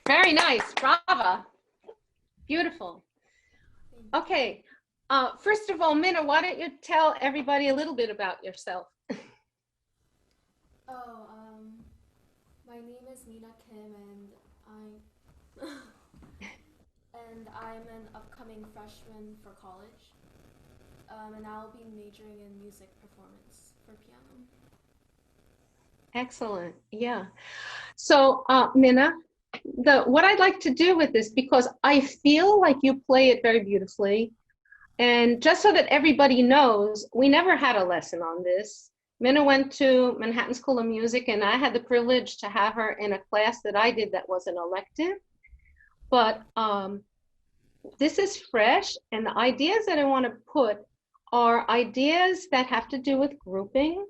Very nice, brava. Beautiful. Okay, first of all, Mina, why don't you tell everybody a little bit about yourself? Oh, my name is Mina Kim, and I'm an upcoming freshman for college, and I'll be majoring in music performance for piano. Excellent. Yeah. So, Mina, what I'd like to do with this, because I feel like you play it very beautifully, and just so that everybody knows, we never had a lesson on this. Mina went to Manhattan School of Music, and I had the privilege to have her in a class that I did that was an elective. But this is fresh, and the ideas that I want to put are ideas that have to do with grouping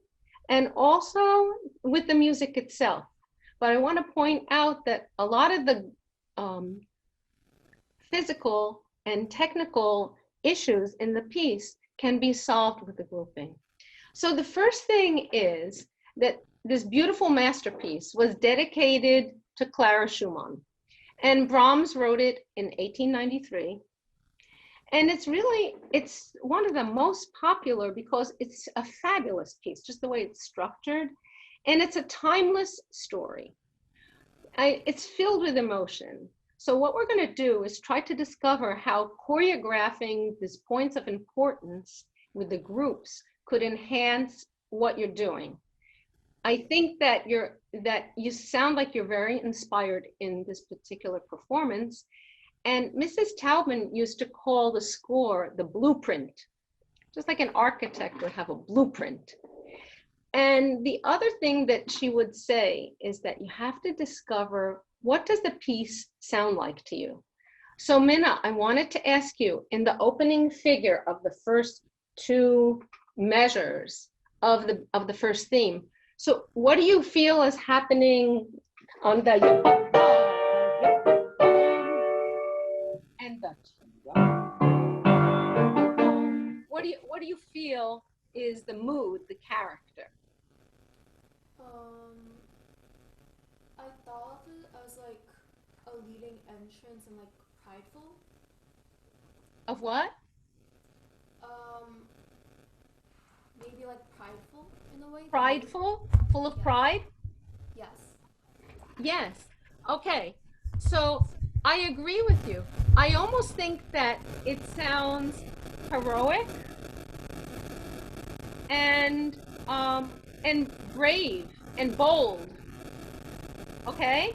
and also with the music itself. But I want to point out that a lot of the physical and technical issues in the piece can be solved with the grouping. So the first thing is that this beautiful masterpiece was dedicated to Clara Schumann, and Brahms wrote it in 1893. And it's one of the most popular because it's a fabulous piece, just the way it's structured. And it's a timeless story. It's filled with emotion. So what we're going to do is try to discover how choreographing these points of importance with the groups could enhance what you're doing. I think that you sound like you're very inspired in this particular performance. And Mrs. Taubman used to call the score the blueprint, just like an architect would have a blueprint. And the other thing that she would say is that you have to discover, what does the piece sound like to you? So Mina, I wanted to ask you, in the opening figure of the first two measures of the first theme, so what do you feel is happening on the and the what do you feel is the mood, the character? I thought of it as like a leading entrance and like prideful. Of what? Maybe like prideful in a way. Prideful? Full of pride? Yes. Yes. Okay. So I agree with you. I almost think that it sounds heroic and brave and bold. Okay?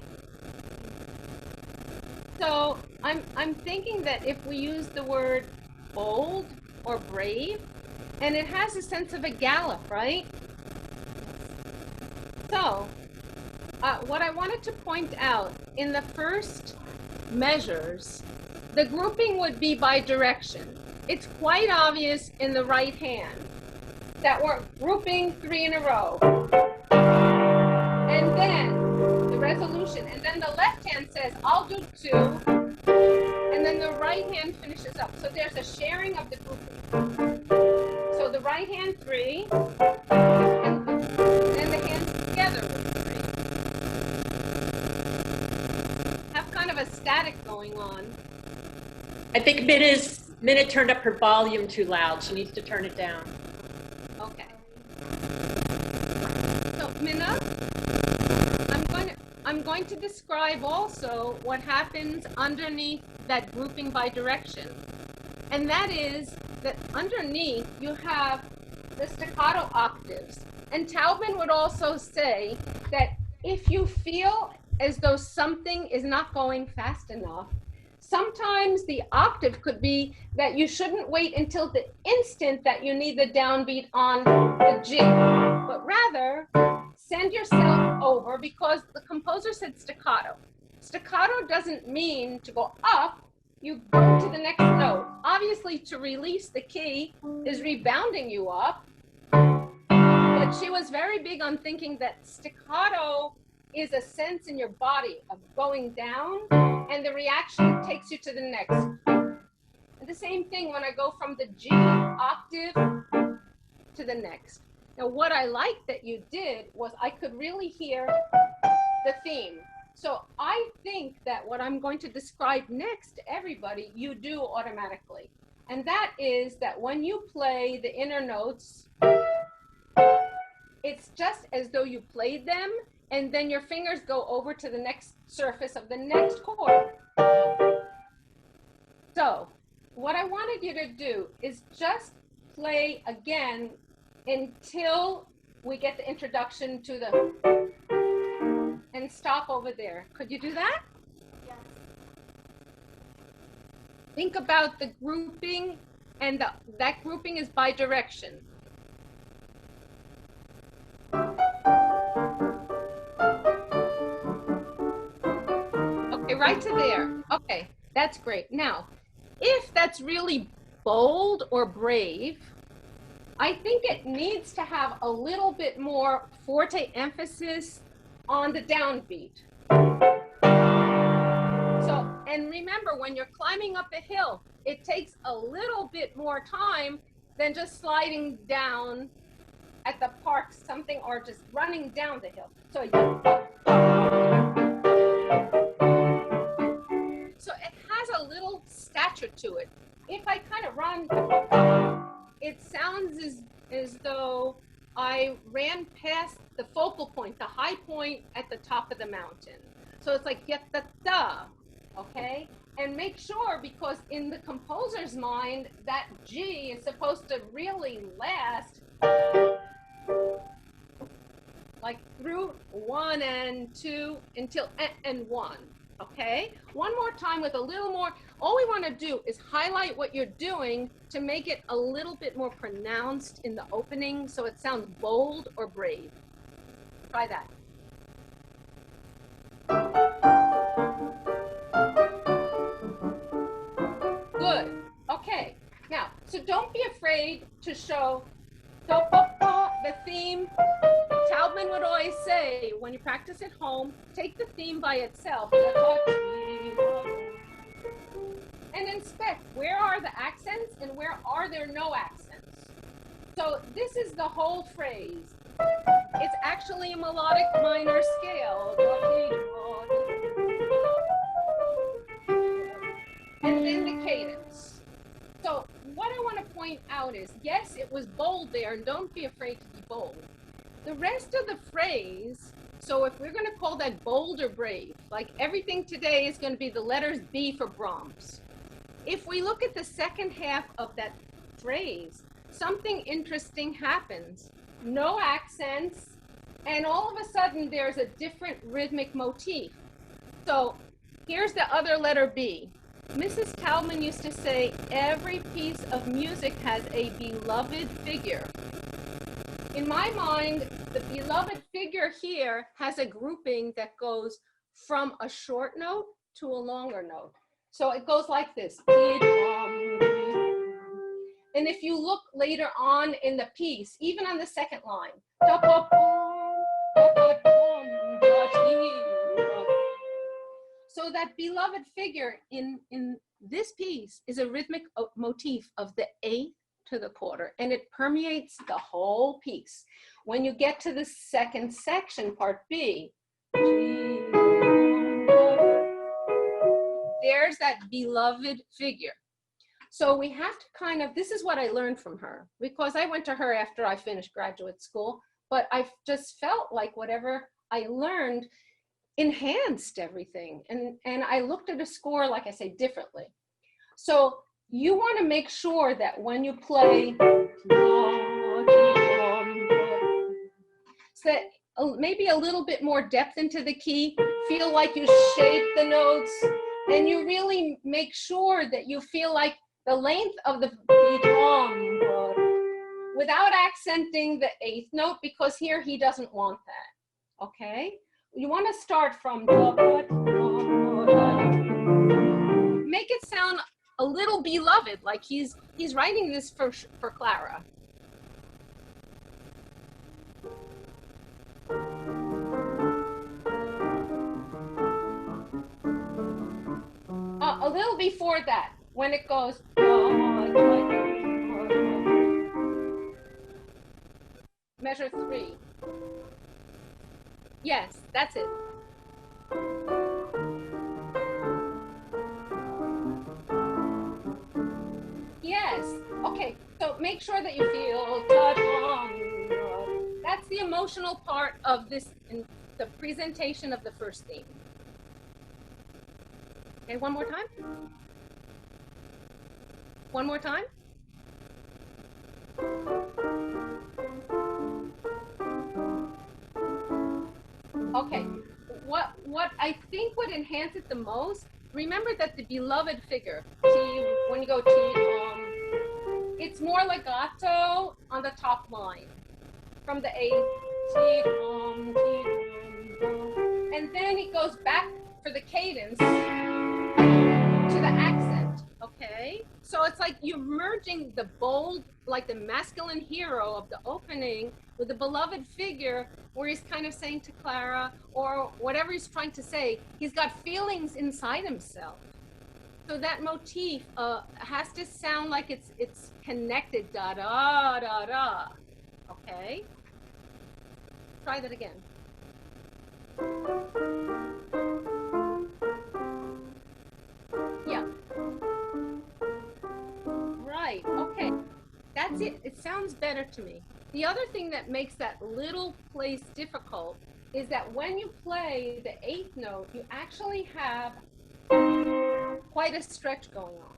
So I'm thinking that if we use the word bold or brave, and it has a sense of a gallop, right? So what I wanted to point out, in the first measures, the grouping would be by direction. It's quite obvious in the right hand that we're grouping 3 in a row. And then the resolution, and then the left hand says, I'll do 2, and then the right hand finishes up. So there's a sharing of the grouping. So the right hand 3, and then the hands together with 3. Have kind of a static going on. I think Mina turned up her volume too loud. She needs to turn it down. Okay. So Mina, I'm going to describe also what happens underneath that grouping by direction. And that is that underneath you have the staccato octaves. And Taubman would also say that if you feel as though something is not going fast enough, sometimes the octave could be that you shouldn't wait until the instant that you need the downbeat on the G, but rather send yourself over, because the composer said staccato. Staccato doesn't mean to go up, you go to the next note. Obviously, to release the key is rebounding you up, but she was very big on thinking that staccato is a sense in your body of going down, and the reaction takes you to the next. And the same thing when I go from the G octave to the next. Now, what I liked that you did was I could really hear the theme. So I think that what I'm going to describe next to everybody, you do automatically. And that is that when you play the inner notes, it's just as though you played them, and then your fingers go over to the next surface of the next chord. So what I wanted you to do is just play again until we get the introduction to the, and stop over there. Could you do that? Yes. Think about the grouping, and that grouping is by direction. Okay, right to there. Okay, that's great. Now, if that's really bold or brave, I think it needs to have a little bit more forte emphasis on the downbeat. So, and remember, when you're climbing up a hill, it takes a little bit more time than just sliding down at the park something or just running down the hill. So it has a little stature to it. If I kind of run, it sounds as though I ran past the focal point, the high point at the top of the mountain. So it's like yet-da-da, okay? And make sure, because in the composer's mind, that G is supposed to really last like through 1 and 2 until and 1, okay? One more time with a little more. All we want to do is highlight what you're doing to make it a little bit more pronounced in the opening so it sounds bold or brave. Try that. Good. Okay. Now, so don't be afraid to show the theme. Taubman would always say, when you practice at home, take the theme by itself and inspect where are the accents and where are there no accents. So this is the whole phrase. It's actually a melodic minor scale. And then the cadence. So what I want to point out is, yes, it was bold there, and don't be afraid to be bold. The rest of the phrase, so if we're going to call that bold or brave, like everything today is going to be the letters B for Brahms. If we look at the second half of that phrase, something interesting happens. No accents, and all of a sudden there's a different rhythmic motif. So here's the other letter B. Mrs. Taubman used to say, every piece of music has a beloved figure. In my mind, the beloved figure here has a grouping that goes from a short note to a longer note. So it goes like this. And if you look later on in the piece, even on the second line, so that beloved figure in this piece is a rhythmic motif of the eighth to the quarter, and it permeates the whole piece. When you get to the second section, part B, there's that beloved figure. So we have to kind of, this is what I learned from her, because I went to her after I finished graduate school, but I just felt like whatever I learned enhanced everything. And I looked at a score, like I say, differently. So you want to make sure that when you play, so that maybe a little bit more depth into the key, feel like you shape the notes, and you really make sure that you feel like the length of the without accenting the eighth note, because here he doesn't want that, okay? You want to start from, make it sound a little beloved, like he's writing this for Clara. A little before that, when it goes, measure 3. Yes, that's it. Yes. Okay. So make sure that you feel touch on. That's the emotional part of this, in the presentation of the first theme. Okay, one more time. One more time. Okay. What I think would enhance it the most, remember that the beloved figure, when you go it's more legato on the top line from the A, and then it goes back for the cadence to the accent, okay? So it's like you're merging the bold, like the masculine hero of the opening with the beloved figure, where he's kind of saying to Clara, or whatever he's trying to say, he's got feelings inside himself. So that motif has to sound like it's connected, da da da da. Okay. Try that again. Yeah. Right. Okay. That's it. It sounds better to me. The other thing that makes that little place difficult is that when you play the eighth note, you actually have quite a stretch going on.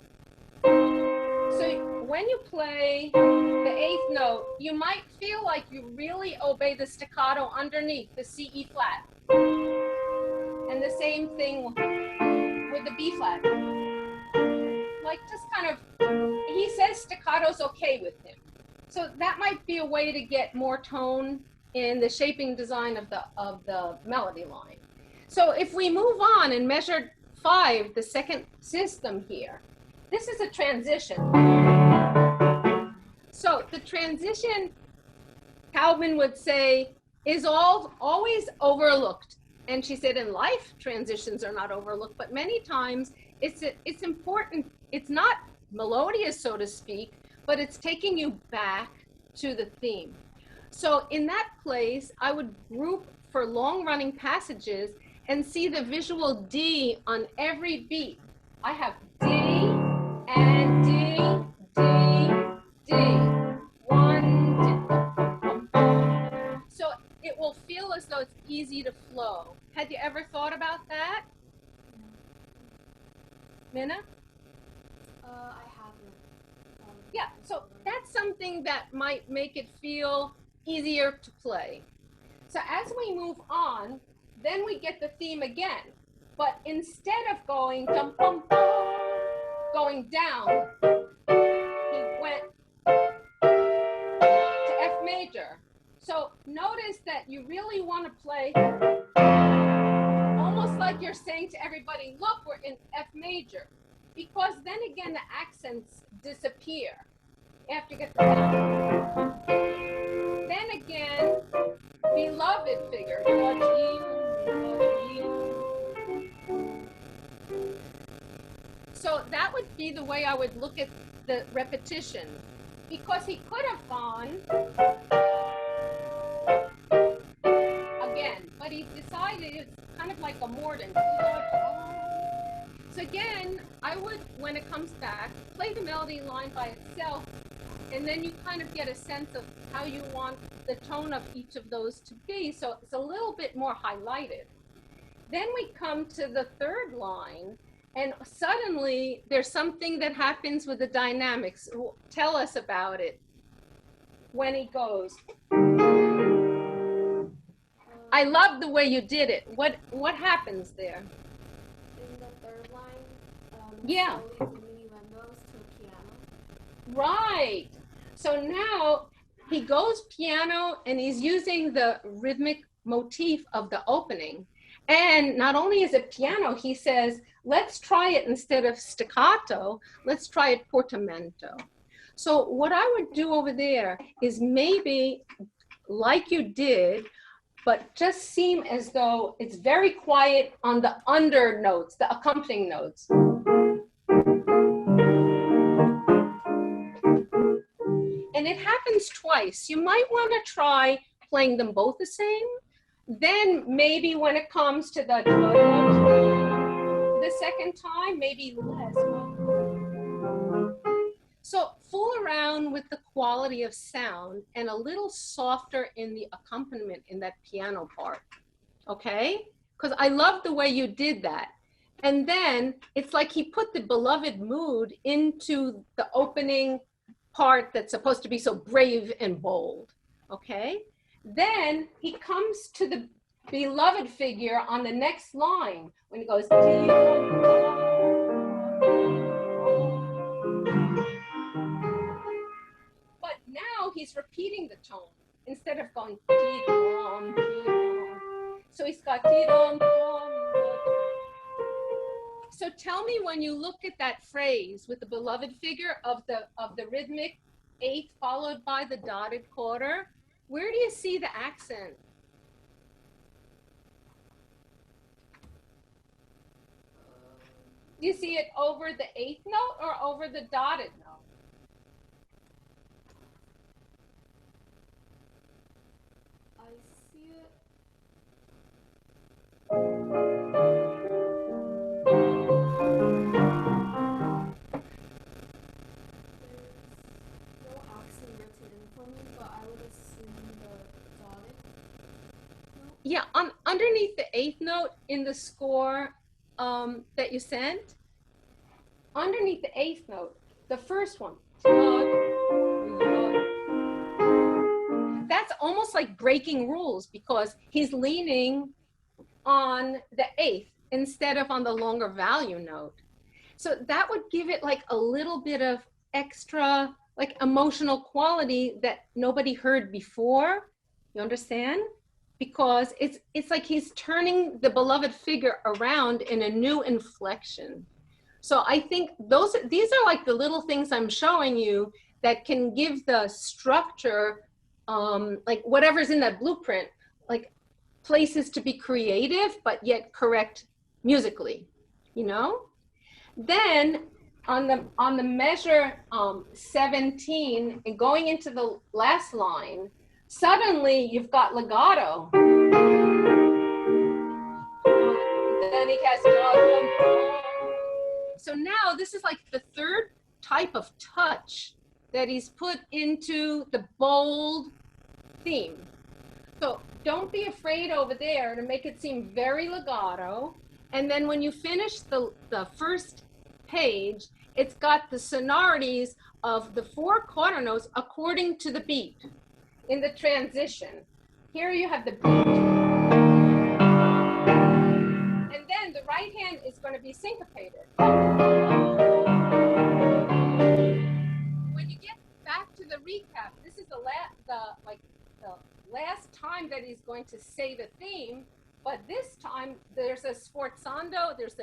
So when you play the eighth note, you might feel like you really obey the staccato underneath the C, E flat. And the same thing with the B flat. Like just kind of, he says staccato's okay with him. So that might be a way to get more tone in the shaping design of the melody line. So if we move on and measure 5, the second system here, this is a transition. So the transition, Taubman would say, is always overlooked. And she said in life, transitions are not overlooked, but many times it's important. It's not melodious, so to speak, but it's taking you back to the theme. So in that place, I would group for long running passages and see the visual D on every beat. I have D and D, D, D, 1, D. So it will feel as though it's easy to flow. Had you ever thought about that? Mina? I haven't. Yeah, so that's something that might make it feel easier to play. So as we move on, then we get the theme again. But instead of going dum bum bum, going down, he went to F major. So notice that you really want to play almost like you're saying to everybody, look, we're in F major. Because then again, the accents disappear after you get the down. Then again, beloved figure. So that would be the way I would look at the repetition. Because he could have gone again, but he decided it's kind of like a mordant. So again, I would, when it comes back, play the melody line by itself, and then you kind of get a sense of how you want the tone of each of those to be, so it's a little bit more highlighted. Then we come to the third line, and suddenly there's something that happens with the dynamics. Tell us about it. When he goes. I love the way you did it. What happens there? In the third line, Yeah. slowly diminuendos to a piano. Right. So now he goes piano and he's using the rhythmic motif of the opening. And not only is it piano, he says, let's try it instead of staccato, let's try it portamento. So what I would do over there is maybe like you did, but just seem as though it's very quiet on the under notes, the accompanying notes. And it happens twice. You might want to try playing them both the same. Then maybe when it comes to the second time, maybe less. So fool around with the quality of sound and a little softer in the accompaniment in that piano part, okay? Because I love the way you did that. And then it's like he put the beloved mood into the opening part that's supposed to be so brave and bold, okay? Then he comes to the beloved figure on the next line when he goes, but now he's repeating the tone instead of going, so he's got, so tell me when you look at that phrase with the beloved figure of the rhythmic 8 followed by the dotted quarter, where do you see the accent? Do you see it over the eighth note or over the dotted note? I see it. There's no accent written in for me, but I would assume the dotted note. Yeah, underneath the eighth note in the score that you sent, underneath the eighth note, the first one, that's almost like breaking rules because he's leaning on the eighth instead of on the longer value note. So that would give it like a little bit of extra like emotional quality that nobody heard before. You understand? Because it's like he's turning the beloved figure around in a new inflection. So I think these are like the little things I'm showing you that can give the structure, like whatever's in that blueprint, like places to be creative, but yet correct musically, you know? Then on the measure 17 and going into the last line, suddenly you've got legato. Then he has, so now this is like the third type of touch that he's put into the bold theme. So don't be afraid over there to make it seem very legato. And then when you finish the first page, it's got the sonorities of the four quarter notes according to the beat in the transition. Here you have the beat. And then the right hand is going to be syncopated. When you get back to the recap, this is the last time that he's going to say the theme, but this time there's a sforzando, it's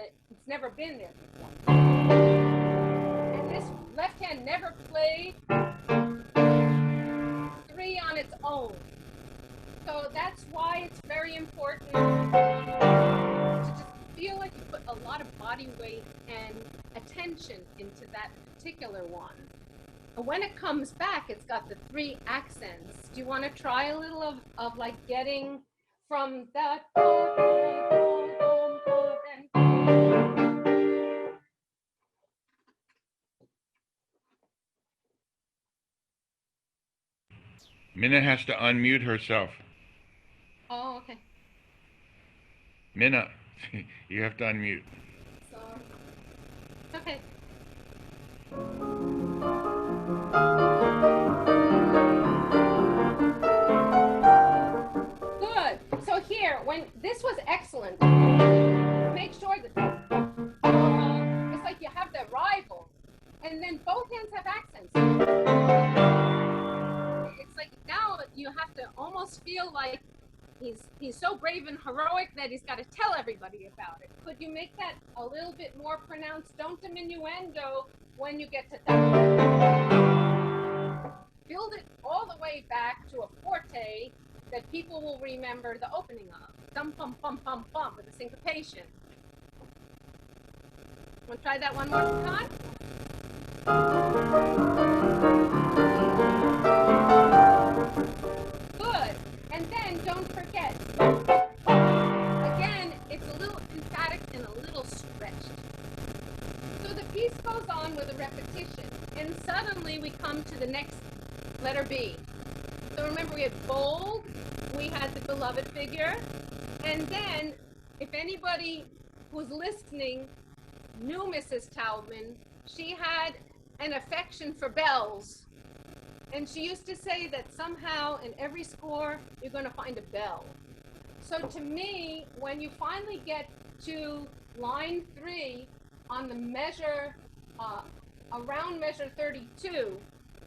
never been there before. And this left hand never played three on its own. So that's why it's very important to just feel like you put a lot of body weight and attention into that particular one. When it comes back, it's got the three accents. Do you want to try a little of like getting from that? Mina has to unmute herself. Oh, okay. Mina, you have to unmute. Sorry. Okay. Good. So here, when this was excellent, make sure that it's like you have the rival, and then both hands have accents. It's like now you have to almost feel like he's so brave and heroic that he's got to tell everybody about it. Could you make that a little bit more pronounced? Don't diminuendo when you get to that. Build it all the way back to a forte that people will remember the opening of. Dum pum pum pum pum with a syncopation. Want to try that one more time? Good. And then don't forget. Again, it's a little emphatic and a little stretched. So the piece goes on with a repetition, and suddenly we come to the next letter B. So remember, we had bold, we had the beloved figure, and then if anybody who's listening knew Mrs. Taubman, she had an affection for bells. And she used to say that somehow in every score, you're going to find a bell. So to me, when you finally get to line 3 on the measure, around measure 32,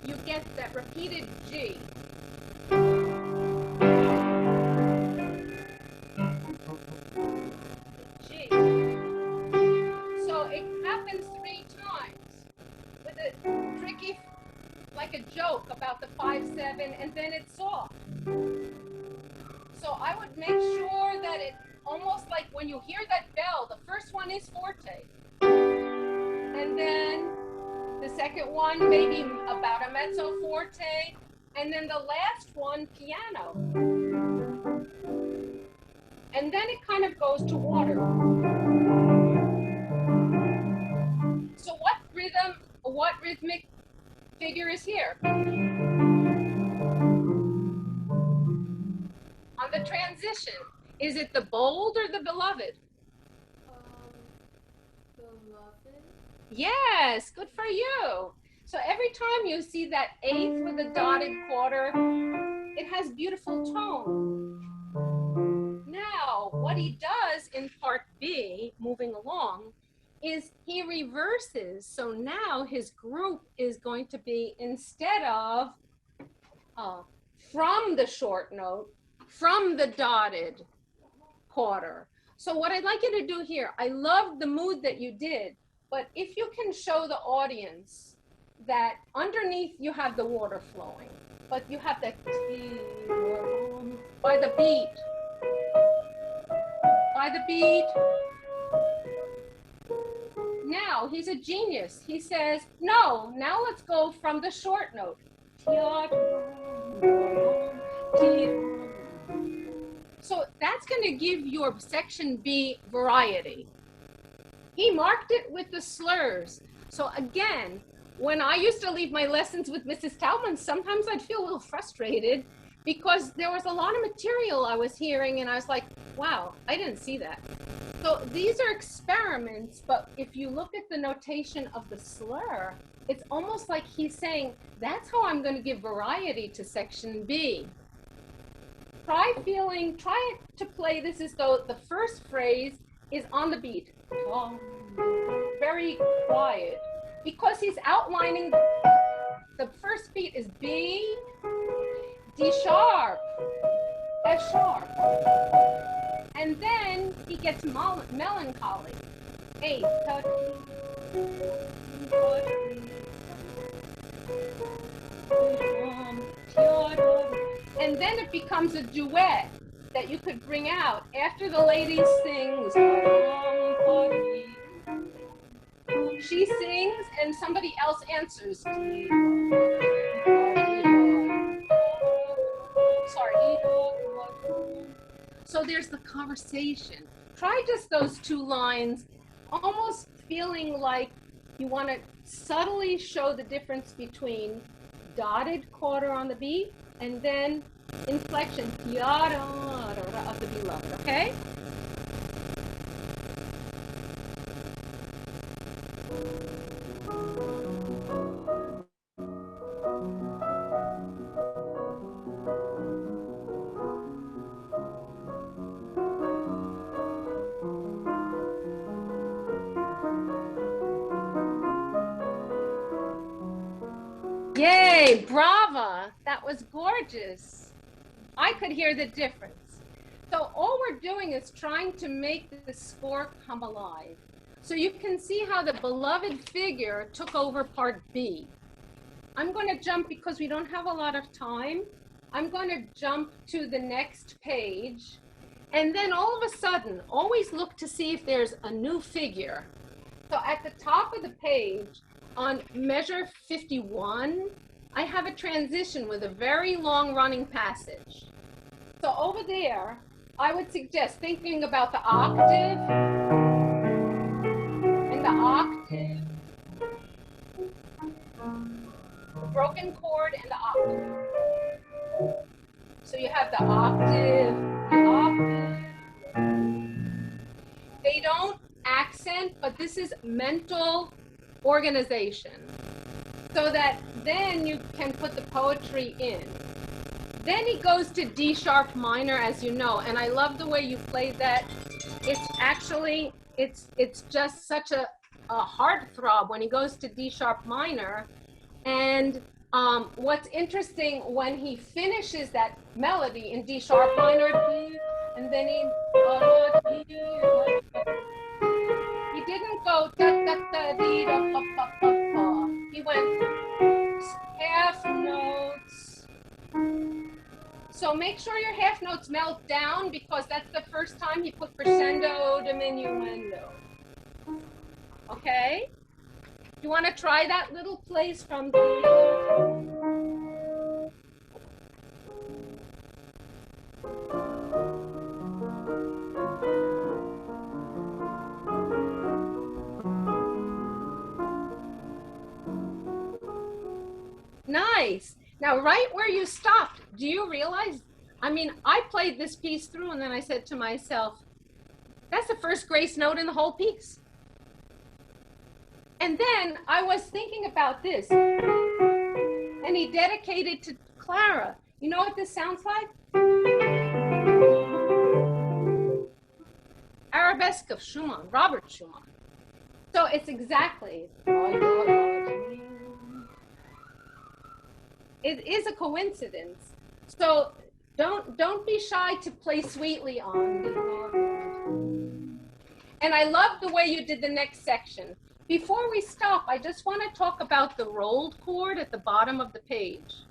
you get that repeated G. G. So it happens 3 times with a tricky, like a joke about the 5/7, and then it's soft. So I would make sure that it almost like when you hear that bell, the first one is forte. And then the second one, maybe about a mezzo forte. And then the last one, piano. And then it kind of goes to water. So what rhythmic figure is here? On the transition, is it the bold or the beloved? Beloved. Yes, good for you. So every time you see that eighth with a dotted quarter, it has beautiful tone. Now, what he does in part B, moving along, is he reverses. So now his group is going to be, instead of from the short note, from the dotted quarter. So what I'd like you to do here, I love the mood that you did, but if you can show the audience that underneath you have the water flowing, but you have that by the beat. By the beat. Now, he's a genius. He says, no, now let's go from the short note. So that's going to give your section B variety. He marked it with the slurs. So again, when I used to leave my lessons with Mrs. Taubman, sometimes I'd feel a little frustrated because there was a lot of material I was hearing and I was like, wow, I didn't see that. So these are experiments, but if you look at the notation of the slur, it's almost like he's saying, that's how I'm going to give variety to section B. Try to play this as though the first phrase is on the beat. Very quiet. Because he's outlining, the first beat is B, D sharp, F sharp. And then he gets melancholy. Eighth. And then it becomes a duet that you could bring out after the lady sings. She sings and somebody else answers. Sorry. So there's the conversation. Try just those two lines, almost feeling like you want to subtly show the difference between dotted quarter on the beat and then inflection of the beloved, okay? Yay, brava. That was gorgeous. I could hear the difference. So all we're doing is trying to make the score come alive. So you can see how the beloved figure took over part B. I'm going to jump because we don't have a lot of time. I'm going to jump to the next page. And then all of a sudden, always look to see if there's a new figure. So at the top of the page, on measure 51, I have a transition with a very long running passage. So over there, I would suggest thinking about the octave and the octave, the broken chord and the octave. So you have the octave, the octave. They don't accent, but this is mental organization, so that then you can put the poetry in. Then he goes to D sharp minor, as you know, and I love the way you played that. It's actually, it's just such a heartthrob when he goes to D sharp minor. And what's interesting, when he finishes that melody in D sharp minor, and then he didn't go da da da dee da pa pa pa pa. He went half notes. So make sure your half notes melt down, because that's the first time he put crescendo, diminuendo. Okay? You want to try that little place from the... Nice. Now, right where you stopped, do you realize? I mean, I played this piece through and then I said to myself, that's the first grace note in the whole piece. And then I was thinking about this, and he dedicated to Clara. You know what this sounds like? Arabesque of Schumann, Robert Schumann. So it's exactly. It is a coincidence. So don't be shy to play sweetly on. And I love the way you did the next section. Before we stop, I just want to talk about the rolled chord at the bottom of the page.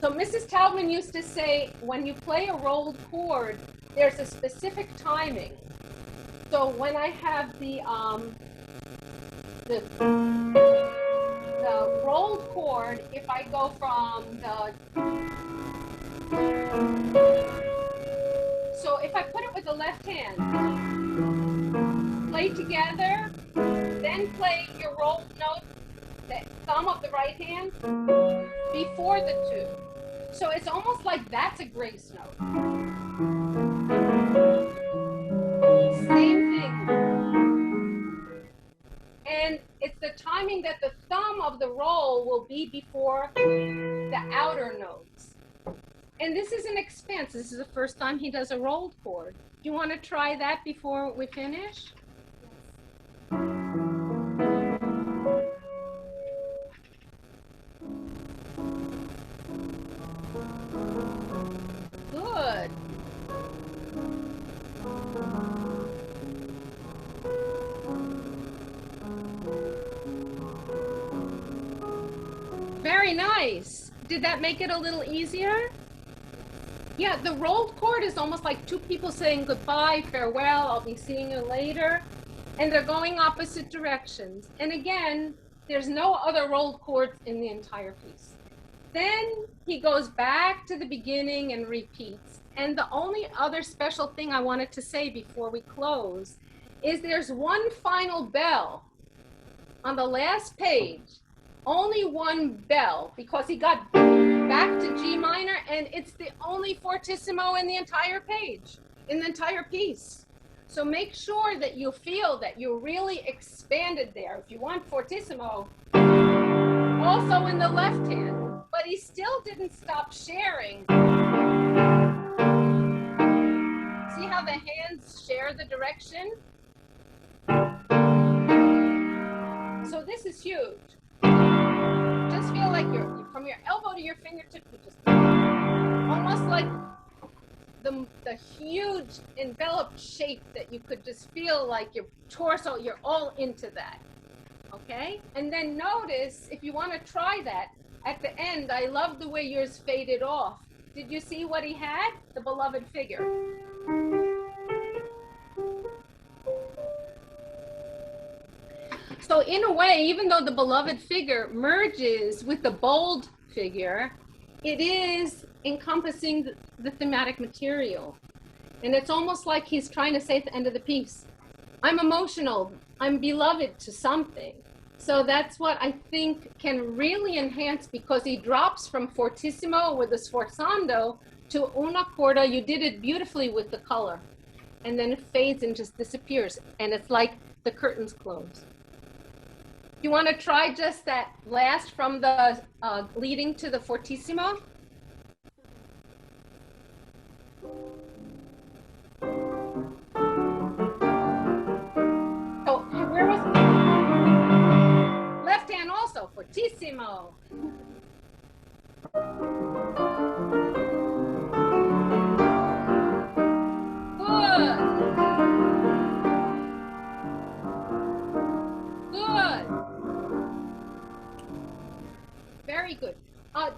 So Mrs. Taubman used to say, when you play a rolled chord, there's a specific timing. So when I have the rolled chord, if I go from so if I put it with the left hand, play together, then play your rolled note, the thumb of the right hand, before the two. So it's almost like that's a grace note. Same thing. And it's the timing that the thumb of the roll will be before the outer notes. And this is an expense. This is the first time he does a rolled chord. Do you want to try that before we finish? Good. Very nice. Did that make it a little easier? Yeah, the rolled chord is almost like two people saying goodbye, farewell, I'll be seeing you later. And they're going opposite directions. And again, there's no other rolled chords in the entire piece. Then he goes back to the beginning and repeats. And the only other special thing I wanted to say before we close is there's one final bell on the last page. Only one bell, because he got back to G minor, and it's the only fortissimo in the entire page, in the entire piece. So make sure that you feel that you really expanded there. If you want fortissimo, also in the left hand, but he still didn't stop sharing. See how the hands share the direction? So this is huge. Just feel like you're from your elbow to your fingertip, you just almost like the huge enveloped shape that you could just feel like your torso, you're all into that. Okay? And then notice, if you want to try that, at the end, I love the way yours faded off. Did you see what he had? The beloved figure. So in a way, even though the beloved figure merges with the bold figure, it is encompassing the thematic material. And it's almost like he's trying to say at the end of the piece, I'm emotional, I'm beloved to something. So that's what I think can really enhance, because he drops from fortissimo with the sforzando to una corda. You did it beautifully with the color. And then it fades and just disappears. And it's like the curtains close. You want to try just that last from the leading to the fortissimo? So where was left hand also, fortissimo. Good. Good. Very good.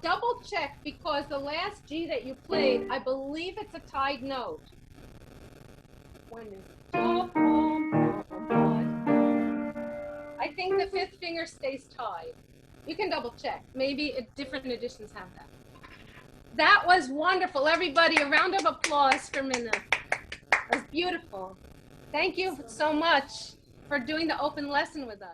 Double check, because the last G that you played, I believe it's a tied note. When is I think the fifth finger stays tied. You can double check. Maybe different editions have that. That was wonderful. Everybody, a round of applause for Mina. That was beautiful. Thank you so much for doing the open lesson with us.